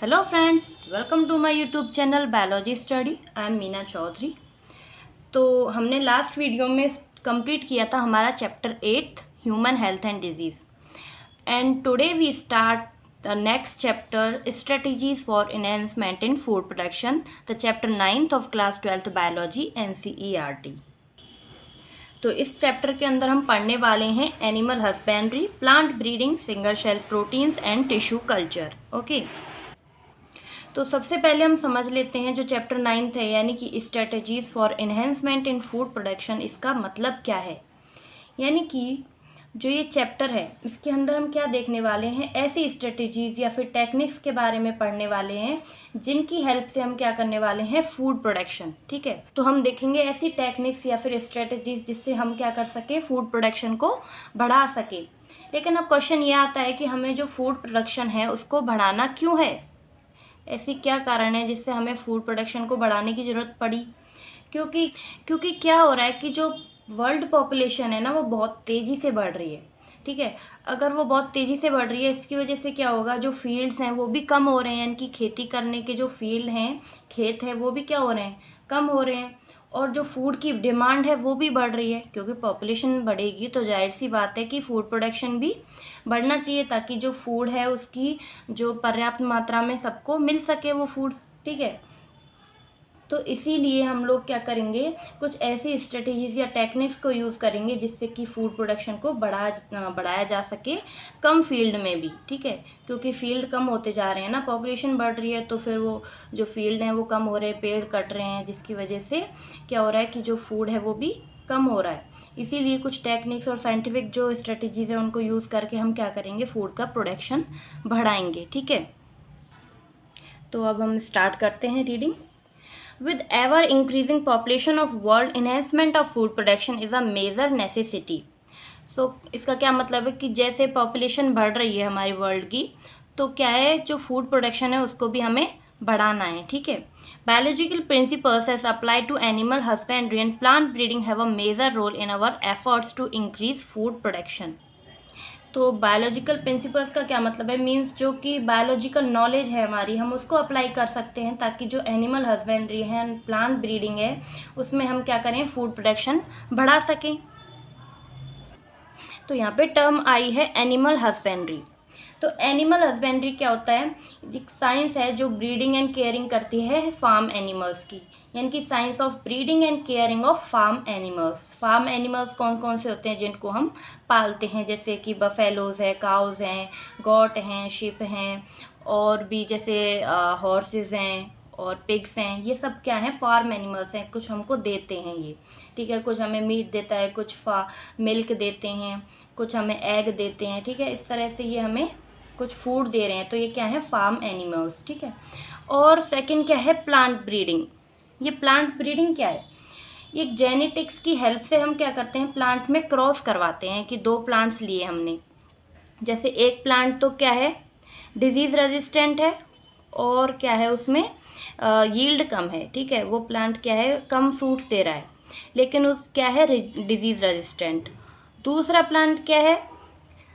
Hello friends, welcome to my YouTube channel biology study. I am Meena Chaudhary. तो हमने last video में complete किया था हमारा chapter 8 human health and disease, and today we start the next chapter strategies for enhancement in food production, the chapter 9th of class 12th biology NCERT। तो इस chapter के अंदर हम पढ़ने वाले हैं animal husbandry, plant breeding, single cell proteins and tissue culture. Okay, तो सबसे पहले हम समझ लेते हैं जो चैप्टर 9th है, यानी कि strategies for enhancement in food production. इसका मतलब क्या है, यानी कि जो ये चैप्टर है इसके अंदर हम क्या देखने वाले हैं, ऐसी स्ट्रेटजीज या फिर टेक्निक्स के बारे में पढ़ने वाले हैं जिनकी हेल्प से हम क्या करने वाले हैं, फूड प्रोडक्शन। ठीक है, तो हम देखेंगे ऐसी टेक्निक्स या फिर स्ट्रेटजीज जिससे हम क्या कर सके, फूड प्रोडक्शन को बढ़ा सके। लेकिन अब क्वेश्चन ये आता है कि हमें जो फूड प्रोडक्शन है उसको बढ़ाना क्यों है, ऐसी क्या कारण है जिससे हमें फूड प्रोडक्शन को बढ़ाने की ज़रूरत पड़ी। क्योंकि क्या हो रहा है कि जो वर्ल्ड पॉपुलेशन है ना, वो बहुत तेज़ी से बढ़ रही है। ठीक है, अगर वो बहुत तेज़ी से बढ़ रही है, इसकी वजह से क्या होगा, जो फील्ड्स हैं वो भी कम हो रहे हैं, यानी कि खेती करने के जो फील्ड हैं, खेत हैं, वो भी क्या हो रहे हैं, कम हो रहे हैं। और जो फूड की डिमांड है वो भी बढ़ रही है, क्योंकि पॉपुलेशन बढ़ेगी तो जाहिर सी बात है कि फूड प्रोडक्शन भी बढ़ना चाहिए, ताकि जो फूड है उसकी जो पर्याप्त मात्रा में सबको मिल सके वो फूड। ठीक है, तो इसीलिए हम लोग क्या करेंगे, कुछ ऐसी स्ट्रेटजीज या टेक्निक्स को यूज़ करेंगे जिससे कि फूड प्रोडक्शन को बढ़ाया जा सके कम फील्ड में भी। ठीक है, क्योंकि फील्ड कम होते जा रहे हैं ना, पॉपुलेशन बढ़ रही है, तो फिर वो जो फील्ड हैं वो कम हो रहे हैं, पेड़ कट रहे हैं, जिसकी वजह से क्या हो रहा है कि जो फूड है वो भी कम हो रहा है। इसीलिए कुछ टेक्निक्स और साइंटिफिक जो स्ट्रेटजीज है उनको यूज़ करके हम क्या करेंगे, फूड का प्रोडक्शन बढ़ाएंगे। ठीक है, तो अब हम स्टार्ट करते हैं reading. With ever increasing population of world, enhancement of food production is a major necessity. So इसका क्या मतलब है कि जैसे पॉपुलेशन बढ़ रही है हमारी वर्ल्ड की, तो क्या है, जो फूड प्रोडक्शन है उसको भी हमें बढ़ाना है। ठीक है, biological principles as applied to animal husbandry and plant breeding have a major role in our efforts to increase food production. तो बायोलॉजिकल प्रिंसिपल्स का क्या मतलब है, मींस जो कि बायोलॉजिकल नॉलेज है हमारी, हम उसको अप्लाई कर सकते हैं ताकि जो एनिमल हस्बेंड्री है, प्लांट ब्रीडिंग है, उसमें हम क्या करें, फूड प्रोडक्शन बढ़ा सकें। तो यहाँ पे टर्म आई है एनिमल हस्बेंड्री। तो एनिमल हस्बेंड्री क्या होता है, एक साइंस है जो ब्रीडिंग एंड केयरिंग करती है फार्म एनिमल्स की, यानी कि science of breeding and caring of farm animals. Farm animals कौन कौन से होते हैं, जिनको हम पालते हैं, जैसे कि बफेलोज है, काउज हैं, गॉट हैं, शिप हैं, और भी जैसे हॉर्सेस हैं और पिग्स हैं। ये सब क्या हैं, फार्म एनिमल्स हैं, कुछ हमको देते हैं ये। ठीक है, कुछ हमें मीट देता है, कुछ मिल्क देते हैं, कुछ हमें एग देते हैं। ठीक है, इस तरह से ये हमें कुछ फूड दे रहे हैं, तो ये क्या है, फार्म एनिमल्स। ठीक है, और सेकंड क्या है, प्लांट ब्रीडिंग। ये प्लांट ब्रीडिंग क्या है, ये जेनेटिक्स की हेल्प से हम क्या करते हैं, प्लांट में क्रॉस करवाते हैं, कि दो प्लांट्स लिए हमने, जैसे एक प्लांट तो क्या है, डिजीज़ रेजिस्टेंट है, और क्या है उसमें यील्ड कम है। ठीक है, वो प्लांट क्या है, कम फ्रूट्स दे रहा है, लेकिन उस क्या है, डिजीज़ रेजिस्टेंट। दूसरा प्लांट क्या है,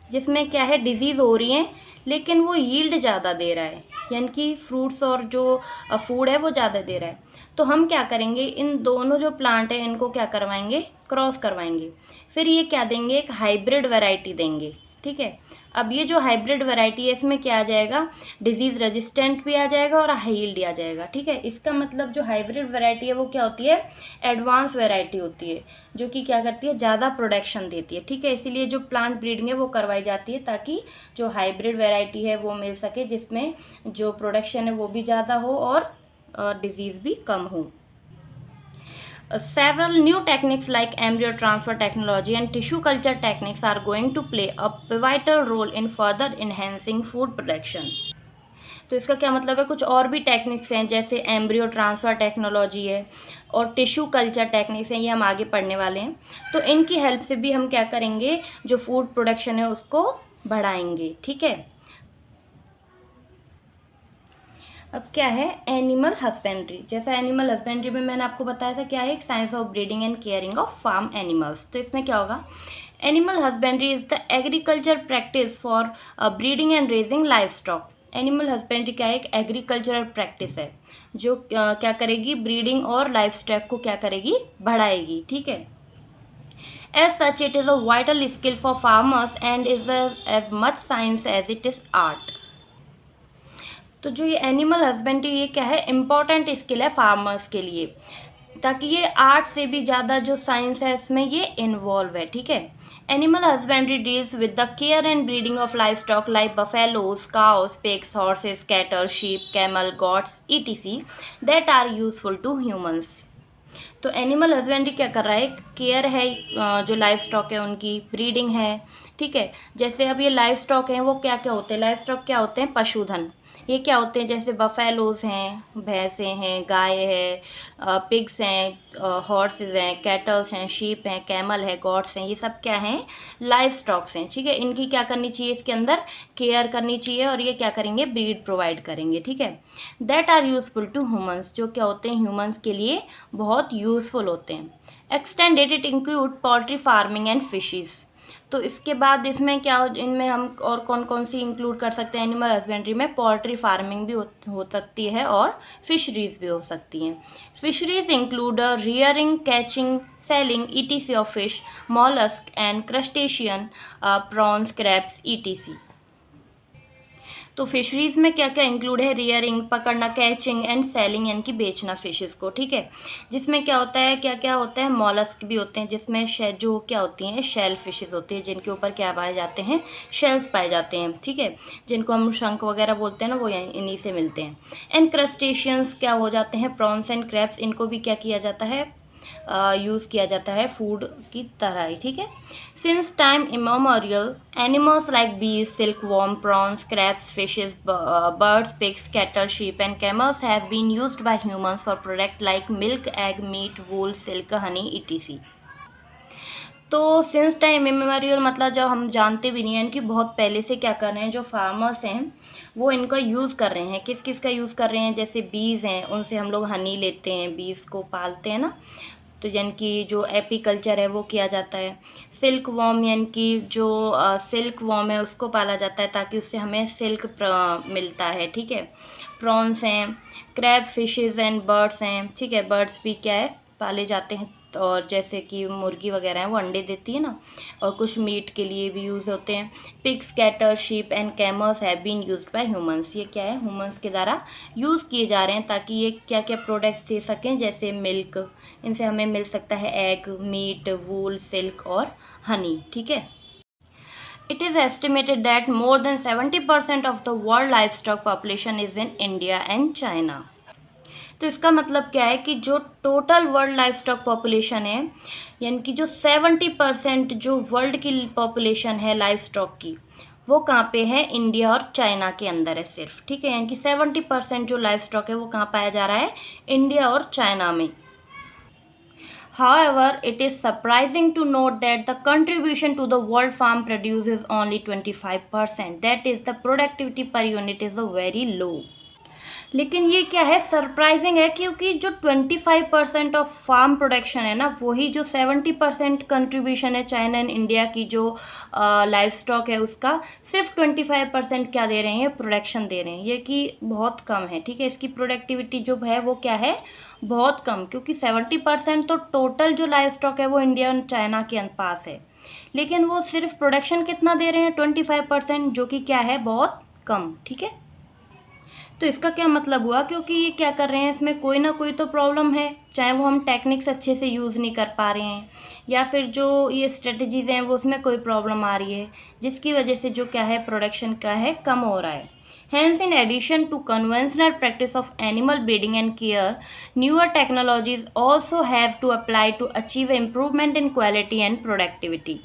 जिसमें क्या है, डिजीज़ हो रही है लेकिन वो यील्ड ज़्यादा दे रहा है, यानी कि फ्रूट्स और जो फूड है वो ज़्यादा दे रहा है। तो हम क्या करेंगे, इन दोनों जो प्लांट है इनको क्या करवाएंगे, क्रॉस करवाएंगे, फिर ये क्या देंगे, एक हाइब्रिड वैरायटी देंगे। ठीक है, अब ये जो हाइब्रिड वैरायटी है इसमें क्या आ जाएगा, डिजीज़ रेजिस्टेंट भी आ जाएगा और हाई यील्ड आ जाएगा। ठीक है, इसका मतलब जो हाइब्रिड वैरायटी है वो क्या होती है, एडवांस वैरायटी होती है, जो कि क्या करती है, ज़्यादा प्रोडक्शन देती है। ठीक है, इसीलिए जो प्लांट ब्रीडिंग है वो करवाई जाती है, ताकि जो हाइब्रिड वैरायटी है वो मिल सके, जिसमें जो प्रोडक्शन है वो भी ज़्यादा हो और डिजीज़ भी कम हो। Several new techniques like embryo transfer technology and tissue culture techniques are going to play a pivotal role in further enhancing food production. तो इसका क्या मतलब है, कुछ और भी टेक्निक्स हैं, जैसे एम्ब्रियो ट्रांसफ़र टेक्नोलॉजी है और टिश्यू कल्चर टेक्निक्स हैं, ये हम आगे पढ़ने वाले हैं। तो इनकी हेल्प से भी हम क्या करेंगे, जो फूड प्रोडक्शन है उसको बढ़ाएंगे। ठीक है, अब क्या है, एनिमल हस्बेंड्री। जैसा एनिमल हस्बेंड्री में मैंने आपको बताया था क्या है, एक science of breeding and caring of farm animals. तो इसमें क्या होगा, animal husbandry is the agriculture practice for breeding and raising livestock. Animal husbandry क्या है, एक एग्रीकल्चरल प्रैक्टिस है जो क्या करेगी, ब्रीडिंग और लाइफ स्टॉक को क्या करेगी, बढ़ाएगी, ठीक है। As such it is a vital skill for farmers and is as much science as it is art. तो जो ये एनिमल हस्बेंड्री ये क्या है, इम्पॉर्टेंट स्किल है फार्मर्स के लिए, ताकि ये आर्ट से भी ज़्यादा जो साइंस है इसमें ये इन्वॉल्व है, ठीक है। Animal husbandry deals with the care and breeding of livestock like buffaloes, cows, pigs, horses, cattle, sheep, camel, goats ETC that are useful to humans. तो एनिमल हस्बेंड्री क्या कर रहा है, केयर है, जो लाइफ स्टॉक है उनकी breeding है, ठीक है। जैसे अब ये लाइफ स्टॉक हैं वो क्या क्या होते हैं, लाइफ स्टॉक क्या होते हैं, पशुधन। ये क्या होते हैं, जैसे बफेलोज हैं, भैंसें हैं, गाय है, पिग्स हैं, हॉर्सेस हैं, कैटल्स हैं, शीप हैं, कैमल है, गॉट्स हैं, ये सब क्या हैं, लाइफ स्टॉक्स हैं, ठीक है। इनकी क्या करनी चाहिए, इसके अंदर केयर करनी चाहिए और ये क्या करेंगे, ब्रीड प्रोवाइड करेंगे, ठीक है। That are useful to humans, जो क्या होते हैं ह्यूमंस के लिए बहुत यूजफुल होते हैं। Extended it include poultry farming and fishes. तो इसके बाद इसमें क्या, इनमें हम और कौन कौन सी इंक्लूड कर सकते हैं, एनिमल हस्बेंड्री में पोल्ट्री फार्मिंग भी हो सकती है और फिशरीज भी हो सकती हैं। Fisheries include rearing, catching, selling etc of fish, mollusc and crustacean, prawns, crabs etc. तो फिशरीज में क्या क्या इंक्लूड है, रियरिंग पकड़ना, कैचिंग एंड सेलिंग यानी कि बेचना फिशेस को, ठीक है। जिसमें क्या होता है, क्या क्या होता है, मॉलस्क भी होते हैं, जिसमें जो क्या होती हैं, शेल फिशेस होती है, जिनके ऊपर क्या पाए जाते हैं, शेल्स पाए जाते हैं, ठीक है, जिनको हम शंख वगैरह बोलते हैं ना, वो इन्हीं से मिलते हैं। एंड क्रस्टेशियंस क्या हो जाते हैं, प्रॉन्स एंड क्रैब्स, इनको भी क्या किया जाता है, यूज़ किया जाता है फूड की तरह ही, ठीक है। Since time immemorial animals like bees, silk worm, prawns, crabs, fishes, birds, pigs, cattle, sheep and camels have been used by humans for product like milk, egg, meat, wool, silk, honey ETC. तो since time immemorial मतलब जब हम जानते भी नहीं हैं, इनकी बहुत पहले से क्या कर रहे हैं, जो फार्मर्स हैं वो इनका यूज़ कर रहे हैं। किस किस का यूज़ कर रहे हैं, जैसे बीज हैं, उनसे हम लोग हनी लेते हैं, बीज को पालते हैं ना, तो यानी कि जो एपीकल्चर है वो किया जाता है। सिल्क वॉर्म यानी कि जो सिल्क वॉर्म है उसको पाला जाता है ताकि उससे हमें सिल्क मिलता है, ठीक है। प्रॉन्स हैं, क्रैब फिशेस एंड बर्ड्स हैं, ठीक है, बर्ड्स भी क्या है, पाले जाते हैं, और जैसे कि मुर्गी वगैरह हैं वो अंडे देती है ना, और कुछ मीट के लिए भी यूज़ होते हैं। Pigs, cattle, sheep and camels have been used by humans, ये क्या है, ह्यूमंस के द्वारा यूज़ किए जा रहे हैं ताकि ये क्या क्या प्रोडक्ट्स दे सकें, जैसे मिल्क, इनसे हमें मिल सकता है एग, मीट, वूल, सिल्क और हनी, ठीक है। It is estimated that more than 70% of the world livestock population is in India and China. तो इसका मतलब क्या है कि जो total world life stock population है, यानी कि जो 70% जो वर्ल्ड की पॉपुलेशन है लाइफ स्टॉक की, वो कहाँ पे है, इंडिया और चाइना के अंदर है सिर्फ, ठीक है। यानी कि 70% जो लाइफ स्टॉक है वो कहाँ पाया जा रहा है, इंडिया और चाइना में। However, it is surprising to note that the contribution to the world farm produce is only 25%. That is, the productivity per unit is very low. लेकिन ये क्या है, सरप्राइजिंग है, क्योंकि जो 25% ऑफ फार्म प्रोडक्शन है ना, वही जो 70% कंट्रीब्यूशन है चाइना एंड इंडिया की जो लाइफ स्टॉक है उसका, सिर्फ 25% क्या दे रहे हैं, प्रोडक्शन दे रहे हैं, ये कि बहुत कम है, ठीक है। इसकी प्रोडक्टिविटी जो है वो क्या है, बहुत कम, क्योंकि 70% तो टोटल जो लाइफ स्टॉक है वो इंडिया और चाइना के पास है, लेकिन वो सिर्फ प्रोडक्शन कितना दे रहे हैं, 25%, जो कि क्या है, बहुत कम, ठीक है। तो इसका क्या मतलब हुआ, क्योंकि ये क्या कर रहे हैं, इसमें कोई ना कोई तो प्रॉब्लम है, चाहे वो हम टेक्निक्स अच्छे से यूज़ नहीं कर पा रहे हैं, या फिर जो ये स्ट्रेटजीज़ हैं वो उसमें कोई प्रॉब्लम आ रही है, जिसकी वजह से जो क्या है, प्रोडक्शन का है, कम हो रहा है। Hence, in addition to conventional practice of animal breeding and care, newer technologies also have to apply to achieve improvement in quality and productivity.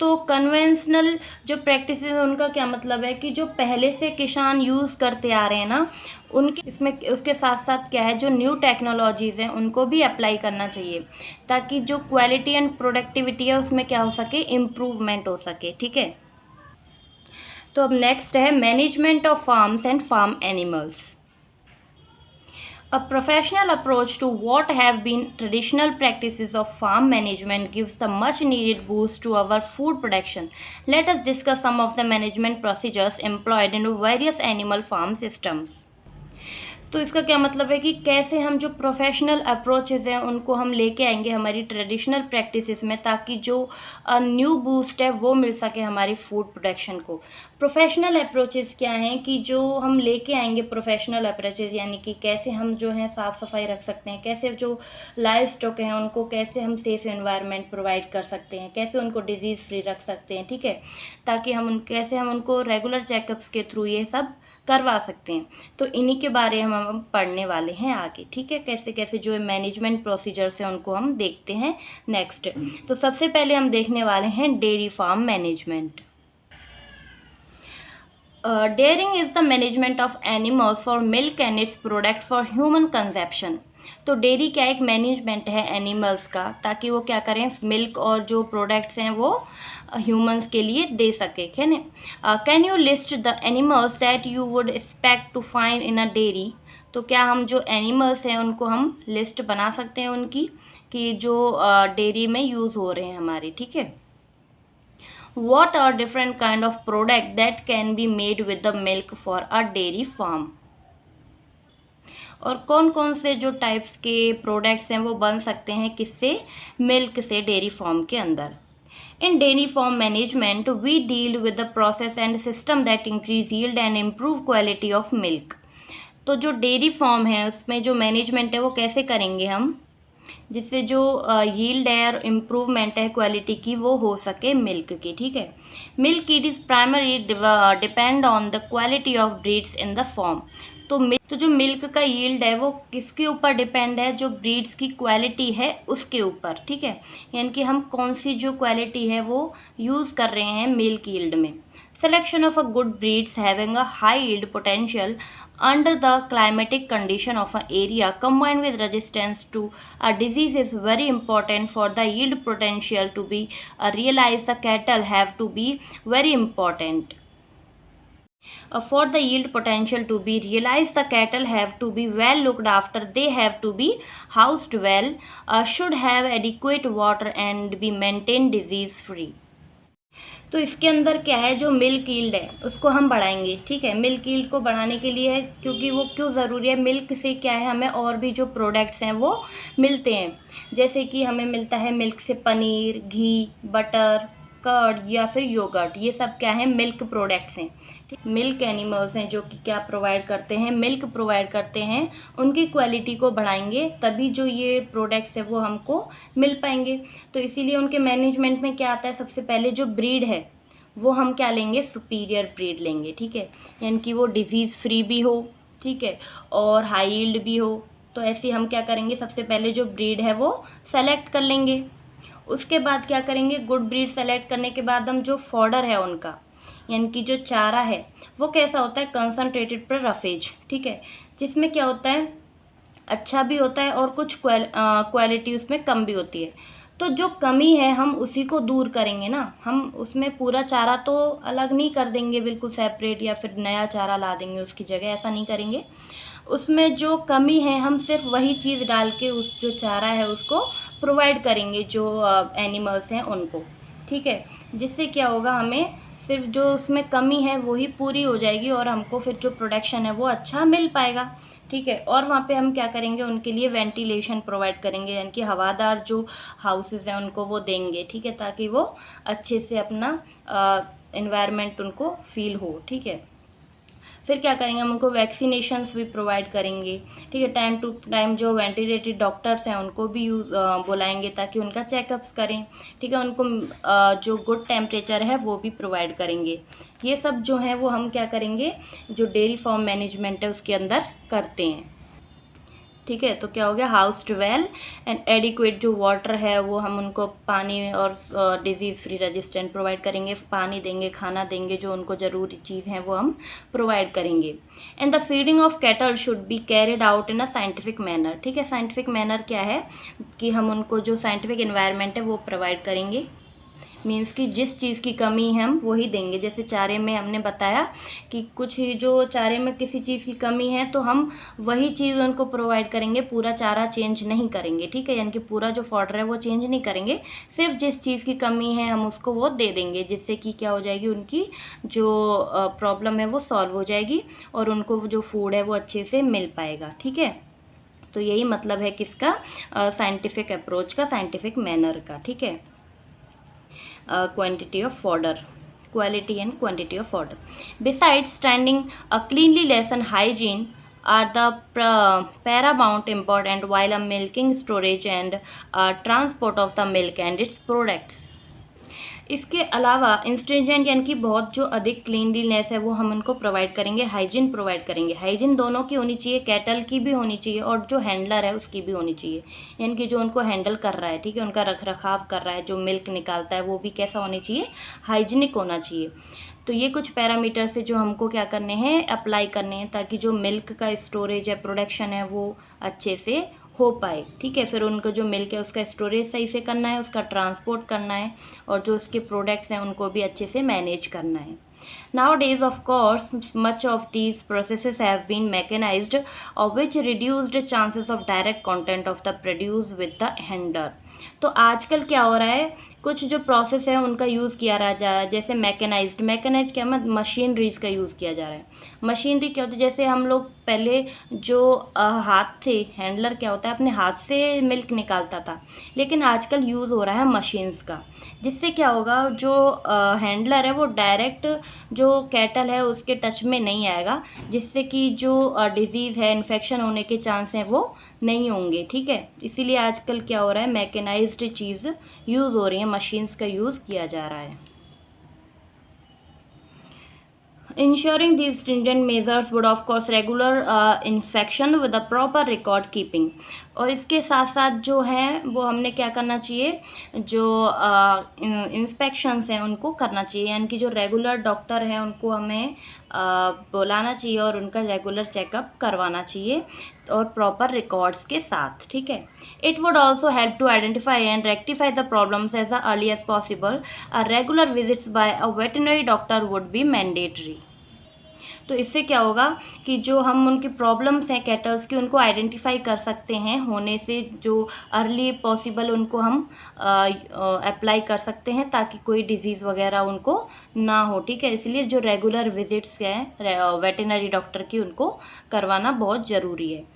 तो कन्वेंशनल जो प्रैक्टिसेस है उनका क्या मतलब है कि जो पहले से किसान यूज़ करते आ रहे हैं ना, उनके इसमें उसके साथ साथ क्या है, जो न्यू टेक्नोलॉजीज़ हैं उनको भी अप्लाई करना चाहिए, ताकि जो क्वालिटी एंड प्रोडक्टिविटी है उसमें क्या हो सके, इम्प्रूवमेंट हो सके, ठीक है। तो अब नेक्स्ट है management of farms and farm animals. A professional approach to what have been traditional practices of farm management gives the much needed boost to our food production. Let us discuss some of the management procedures employed in various animal farm systems. तो इसका क्या मतलब है कि कैसे हम जो professional approaches हैं उनको हम लेके आएंगे हमारी ट्रेडिशनल प्रैक्टिसेस में, ताकि जो न्यू बूस्ट है वो मिल सके हमारी फूड प्रोडक्शन को। प्रोफेशनल अप्रोचेज़ क्या हैं कि जो हम लेके आएंगे प्रोफेशनल अप्रोचेज़, यानी कि कैसे हम जो है साफ़ सफाई रख सकते हैं, कैसे जो लाइव स्टॉक हैं उनको कैसे हम सेफ़ एनवायरनमेंट प्रोवाइड कर सकते हैं, कैसे उनको डिजीज़ फ्री रख सकते हैं, ठीक है, ताकि कैसे हम उनको रेगुलर चेकअप्स के थ्रू ये सब करवा सकते हैं। तो इन्हीं के बारे में हम पढ़ने वाले हैं आगे, ठीक है, कैसे कैसे जो मैनेजमेंट प्रोसीजर्स हैं उनको हम देखते हैं नेक्स्ट। तो सबसे पहले हम देखने वाले हैं dairy farm management. Dairying is the management of animals for milk and its product for human consumption. तो डेयरी क्या एक मैनेजमेंट है एनिमल्स का, ताकि वो क्या करें मिल्क और जो प्रोडक्ट्स हैं वो ह्यूमंस के लिए दे सके, है ना। Can you list the animals that you would expect to find in a dairy. तो क्या हम जो एनिमल्स हैं उनको हम लिस्ट बना सकते हैं उनकी, कि जो डेयरी में यूज़ हो रहे हैं हमारे, ठीक है। What are different kind of product that can be made with the milk for a dairy farm? और कौन कौन से जो टाइप्स के प्रोडक्ट्स हैं वो बन सकते हैं किससे, मिल्क से, डेयरी फार्म के अंदर। In dairy farm management, we deal with the process and system that increase yield and improve quality of milk. तो जो डेयरी फार्म है उसमें जो मैनेजमेंट है वो कैसे करेंगे हम, जिससे जो यील्ड है और इम्प्रूवमेंट है क्वालिटी की वो हो सके मिल्क की, ठीक है। Milk it is primary depend on the quality of breeds in the form. तो जो मिल्क का यील्ड है वो किसके ऊपर डिपेंड है, जो ब्रीड्स की क्वालिटी है उसके ऊपर, ठीक है, यानी कि हम कौन सी जो क्वालिटी है वो यूज़ कर रहे हैं मिल्क यील्ड में। Selection of a good breeds having a high yield potential under the climatic condition of an area combined with resistance to a disease is very important for the yield potential to be realized. The cattle have to be very important. For the yield potential to be realized, the cattle have to be well looked after. They have to be housed well, should have adequate water and be maintained disease free. तो इसके अंदर क्या है, जो milk yield है उसको हम बढ़ाएंगे, ठीक है। मिल्क यील्ड को बढ़ाने के लिए है क्योंकि वो क्यों ज़रूरी है, मिल्क से क्या है हमें और भी जो प्रोडक्ट्स हैं वो मिलते हैं, जैसे कि हमें मिलता है मिल्क से पनीर, घी, बटर, कर्ड या फिर योगर्ट, ये सब क्या है मिल्क प्रोडक्ट्स हैं। मिल्क एनिमल्स हैं जो कि क्या प्रोवाइड करते हैं, मिल्क प्रोवाइड करते हैं, उनकी क्वालिटी को बढ़ाएंगे तभी जो ये प्रोडक्ट्स है वो हमको मिल पाएंगे। तो इसीलिए उनके मैनेजमेंट में क्या आता है, सबसे पहले जो ब्रीड है वो हम क्या लेंगे, सुपीरियर ब्रीड लेंगे, ठीक है, यानी कि वो डिजीज़ फ्री भी हो, ठीक है, और हाई यील्ड भी हो। तो ऐसे हम क्या करेंगे, सबसे पहले जो ब्रीड है वो सेलेक्ट कर लेंगे। उसके बाद क्या करेंगे, गुड ब्रीड सेलेक्ट करने के बाद हम जो फॉडर है उनका, यानी कि जो चारा है वो कैसा होता है, कंसनट्रेटेड पर रफेज, ठीक है, जिसमें क्या होता है अच्छा भी होता है और कुछ क्वालिटी उसमें कम भी होती है। तो जो कमी है हम उसी को दूर करेंगे ना, हम उसमें पूरा चारा तो अलग नहीं कर देंगे बिल्कुल सेपरेट, या फिर नया चारा ला देंगे उसकी जगह, ऐसा नहीं करेंगे। उसमें जो कमी है हम सिर्फ वही चीज़ डाल के उस जो चारा है उसको प्रोवाइड करेंगे जो एनिमल्स हैं उनको, ठीक है, जिससे क्या होगा, हमें सिर्फ जो उसमें कमी है वही पूरी हो जाएगी और हमको फिर जो प्रोडक्शन है वो अच्छा मिल पाएगा, ठीक है। और वहाँ पे हम क्या करेंगे, उनके लिए वेंटिलेशन प्रोवाइड करेंगे, यानी कि हवादार जो हाउसेस हैं उनको वो देंगे, ठीक है, ताकि वो अच्छे से अपना एनवायरनमेंट उनको फील हो, ठीक है। फिर क्या करेंगे, हम उनको वैक्सीनेशंस भी प्रोवाइड करेंगे, ठीक है, टाइम टू टाइम जो वेंटिलेटेड डॉक्टर्स हैं उनको भी बुलाएंगे ताकि उनका चेकअप्स करें, ठीक है, उनको जो गुड टेम्परेचर है वो भी प्रोवाइड करेंगे। ये सब जो है वो हम क्या करेंगे, जो डेयरी फार्म मैनेजमेंट है उसके अंदर करते हैं, ठीक है। तो क्या हो गया, हाउस्ड वेल एंड एडिक्वेट जो वाटर है वो हम उनको पानी और डिजीज़ फ्री रेजिस्टेंट प्रोवाइड करेंगे, पानी देंगे, खाना देंगे, जो उनको ज़रूरी चीज़ है वो हम प्रोवाइड करेंगे। And the feeding of cattle should be carried out in a scientific manner, ठीक है। साइंटिफिक मैनर क्या है कि हम उनको जो साइंटिफिक एनवायरनमेंट है वो प्रोवाइड करेंगे। मीन्स कि जिस चीज़ की कमी है हम वही देंगे। जैसे चारे में हमने बताया कि कुछ जो चारे में किसी चीज़ की कमी है तो हम वही चीज़ उनको प्रोवाइड करेंगे, पूरा चारा चेंज नहीं करेंगे, ठीक है। यानी कि पूरा जो फॉडर है वो चेंज नहीं करेंगे, सिर्फ जिस चीज़ की कमी है हम उसको वो दे देंगे, जिससे कि क्या हो जाएगी, उनकी जो प्रॉब्लम है वो सॉल्व हो जाएगी और उनको जो फूड है वो अच्छे से मिल पाएगा, ठीक है। तो यही मतलब है किसका, साइंटिफिक अप्रोच का, साइंटिफिक मैनर का, ठीक है। Quantity of fodder, quality and quantity of fodder. Besides standing, cleanliness and hygiene are the paramount important while a milking, storage and transport of the milk and its products. इसके अलावा इंस्ट्रिंजेंट यानी कि बहुत जो अधिक क्लीनलीनेस है वो हम उनको प्रोवाइड करेंगे, हाइजीन प्रोवाइड करेंगे। हाइजीन दोनों की होनी चाहिए, कैटल की भी होनी चाहिए और जो हैंडलर है उसकी भी होनी चाहिए, यानी कि जो उनको हैंडल कर रहा है, ठीक है, उनका रख रखाव कर रहा है, जो मिल्क निकालता है वो भी कैसा होना चाहिए, हाइजीनिक होना चाहिए। तो ये कुछ पैरामीटर से जो हमको क्या करने हैं, अप्लाई करने हैं, ताकि जो मिल्क का स्टोरेज है, प्रोडक्शन है, वो अच्छे से हो पाए, ठीक है। फिर उनको जो मिल्क है उसका स्टोरेज सही से करना है, उसका ट्रांसपोर्ट करना है और जो उसके प्रोडक्ट्स हैं उनको भी अच्छे से मैनेज करना है। Nowadays, of course, much of these processes have been mechanized, of which reduced chances of direct contact of the produce with the handler. तो आजकल क्या हो रहा है, कुछ जो प्रोसेस है उनका यूज़ किया जा रहा है, जैसे मैकेनाइज्ड क्या मतलब मशीनरीज का यूज़ किया जा रहा है। मशीनरी क्या होती है, जैसे हम लोग पहले जो हाथ से, हैंडलर क्या होता है, अपने हाथ से मिल्क निकालता था, लेकिन आजकल यूज़ हो रहा है मशीन्स का, जिससे क्या होगा, जो हैंडलर है वो डायरेक्ट जो कैटल है उसके टच में नहीं आएगा, जिससे कि जो डिजीज़ है, इन्फेक्शन होने के चांस हैं वो नहीं होंगे, ठीक है। इसीलिए आजकल क्या हो रहा है, मैकेनाइज्ड चीज़ यूज़ हो रही है, मशीन्स का यूज़ किया जा रहा है। Ensuring these stringent measures would of course regular inspection with a proper record keeping. और इसके साथ साथ जो है वो हमने क्या करना चाहिए, जो इंस्पेक्शंस हैं उनको करना चाहिए, यानी कि जो रेगुलर डॉक्टर हैं उनको हमें बुलाना चाहिए और उनका रेगुलर चेकअप करवाना चाहिए और प्रॉपर रिकॉर्ड्स के साथ, ठीक है। It would also help to identify and rectify the problems as early as possible. Regular visits by a veterinary doctor would be mandatory. तो इससे क्या होगा कि जो हम उनकी प्रॉब्लम्स हैं कैटल्स की, उनको आइडेंटिफाई कर सकते हैं होने से, जो अर्ली पॉसिबल उनको हम अप्लाई कर सकते हैं ताकि कोई डिजीज़ वगैरह उनको ना हो, ठीक है। इसलिए जो रेगुलर विजिट्स हैं वेटरनरी डॉक्टर की, उनको करवाना बहुत ज़रूरी है।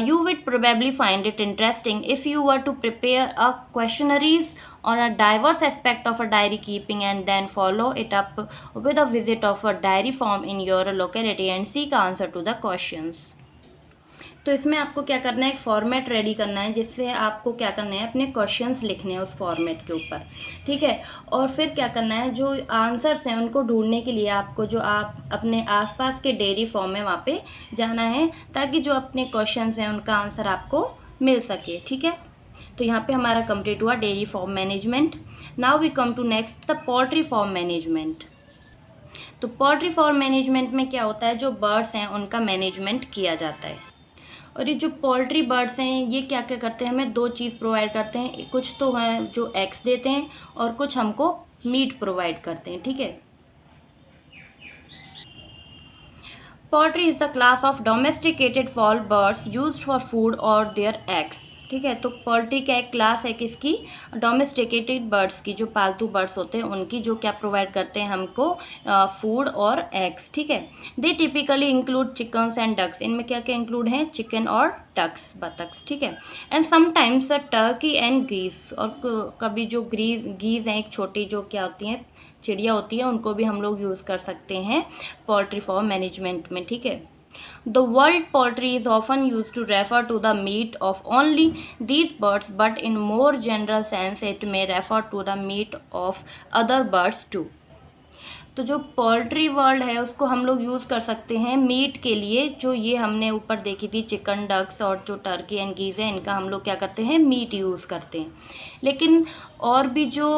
You would probably find it interesting if you were to prepare a questionnaires on a diverse aspect of a dairy keeping and then follow it up with a visit of a dairy farm in your locality and seek answer to the questions. तो इसमें आपको क्या करना है, एक format ready करना है, जिससे आपको क्या करना है, अपने क्वेश्चंस लिखने हैं उस फॉर्मेट के ऊपर, ठीक है। और फिर क्या करना है, जो आंसर्स हैं उनको ढूंढने के लिए आपको जो आप अपने आसपास के डेयरी फार्म है वहाँ पे जाना है, ताकि जो अपने क्वेश्चंस हैं उनका आंसर आपको मिल सके, ठीक है। तो यहाँ पे हमारा कंप्लीट हुआ dairy farm management. Now we come to next, the poultry farm management. तो पोल्ट्री फार्म मैनेजमेंट में क्या होता है, जो बर्ड्स हैं उनका मैनेजमेंट किया जाता है। और ये जो पोल्ट्री बर्ड्स हैं ये क्या क्या करते हैं, हमें दो चीज़ प्रोवाइड करते हैं, कुछ तो हैं जो एग्स देते हैं और कुछ हमको मीट प्रोवाइड करते हैं, ठीक है। Poultry is the class of domesticated fall birds used for food और देयर एग्स, ठीक है। तो पोल्ट्री का एक क्लास है किसकी, डोमेस्टिकेटेड बर्ड्स की, जो पालतू बर्ड्स होते हैं उनकी, जो क्या प्रोवाइड करते हैं हमको, फूड और एग्स, ठीक है। They typically include chickens and ducks. इनमें क्या क्या इंक्लूड हैं, चिकन और डक्स, बतख्स, ठीक है। एंड समटाइम्स टर्की एंड गीस, और कभी जो गीज हैं, एक छोटी जो क्या होती हैं, चिड़िया होती है, उनको भी हम लोग यूज़ कर सकते हैं पोल्ट्री फार्म मैनेजमेंट में, ठीक है। The word poultry is often used to refer to the meat of only these birds, but in more general sense it may refer to the meat of other birds too. तो जो poultry world है उसको हम लोग use कर सकते हैं meet के लिए। जो ये हमने ऊपर देखी थी चिकन, डक्स और जो टर्की एंड गीज़ है, इनका हम लोग क्या करते हैं, मीट यूज़ करते हैं। लेकिन और भी जो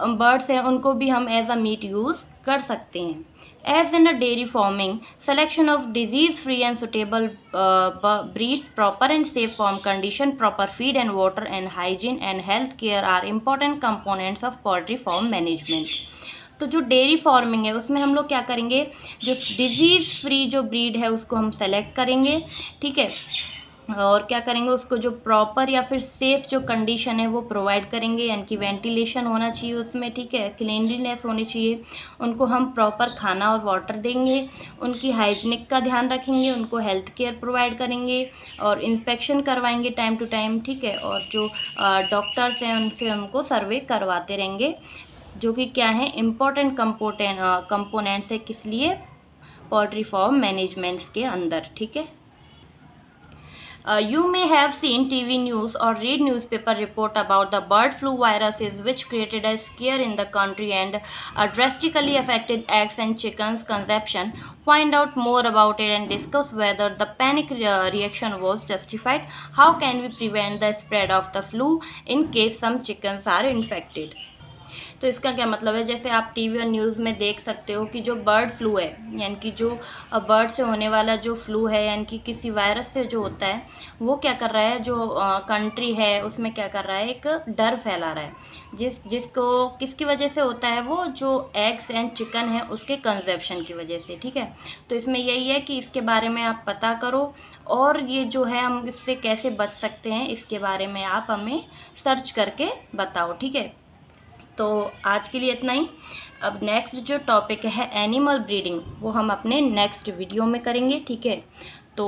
बर्ड्स हैं उनको भी हम एज अ मीट यूज़ कर सकते हैं। As in a dairy farming, selection of disease-free and suitable breeds, proper and safe farm condition, proper feed and water and hygiene and health care are important components of poultry farm management. तो जो dairy farming है उसमें हम लोग क्या करेंगे, जो disease free जो ब्रीड है उसको हम सेलेक्ट करेंगे, ठीक है, और क्या करेंगे, उसको जो प्रॉपर या फिर सेफ़ जो कंडीशन है वो प्रोवाइड करेंगे, यानी कि वेंटिलेशन होना चाहिए उसमें, ठीक है, क्लीनलीनेस होनी चाहिए, उनको हम प्रॉपर खाना और वाटर देंगे, उनकी हाइजीनिक का ध्यान रखेंगे, उनको हेल्थ केयर प्रोवाइड करेंगे और इंस्पेक्शन करवाएंगे टाइम टू टाइम, ठीक है, और जो डॉक्टर्स हैं उनसे हमको सर्वे करवाते रहेंगे, जो कि क्या है, इम्पोर्टेंट कंपोनेंट्स है किस लिए, पोल्ट्री फार्म मैनेजमेंट्स के अंदर, ठीक है। You may have seen TV news or read newspaper report about the bird flu viruses which created a scare in the country and drastically affected eggs and chickens consumption. Find out more about it and discuss whether the panic reaction was justified. How can we prevent the spread of the flu in case some chickens are infected? तो इसका क्या मतलब है, जैसे आप TV और news में देख सकते हो कि जो बर्ड फ्लू है, यानी कि जो बर्ड से होने वाला जो फ्लू है, यानी कि किसी वायरस से जो होता है, वो क्या कर रहा है, जो कंट्री है उसमें क्या कर रहा है, एक डर फैला रहा है, जिसको किसकी वजह से होता है, वो जो एग्स एंड चिकन है उसके कंजप्शन की वजह से, ठीक है। तो इसमें यही है कि इसके बारे में आप पता करो और ये जो है हम इससे कैसे बच सकते हैं इसके बारे में आप हमें सर्च करके बताओ, ठीक है। तो आज के लिए इतना ही। अब नेक्स्ट जो टॉपिक है एनिमल ब्रीडिंग, वो हम अपने नेक्स्ट वीडियो में करेंगे, ठीक है। तो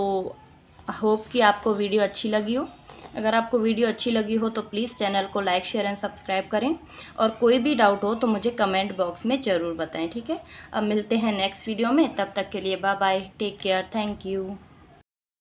होप कि आपको वीडियो अच्छी लगी हो। अगर आपको वीडियो अच्छी लगी हो तो प्लीज़ चैनल को लाइक, शेयर एंड सब्सक्राइब करें और कोई भी डाउट हो तो मुझे कमेंट बॉक्स में ज़रूर बताएं, ठीक है। अब मिलते हैं नेक्स्ट वीडियो में, तब तक के लिए bye bye, take care, thank you.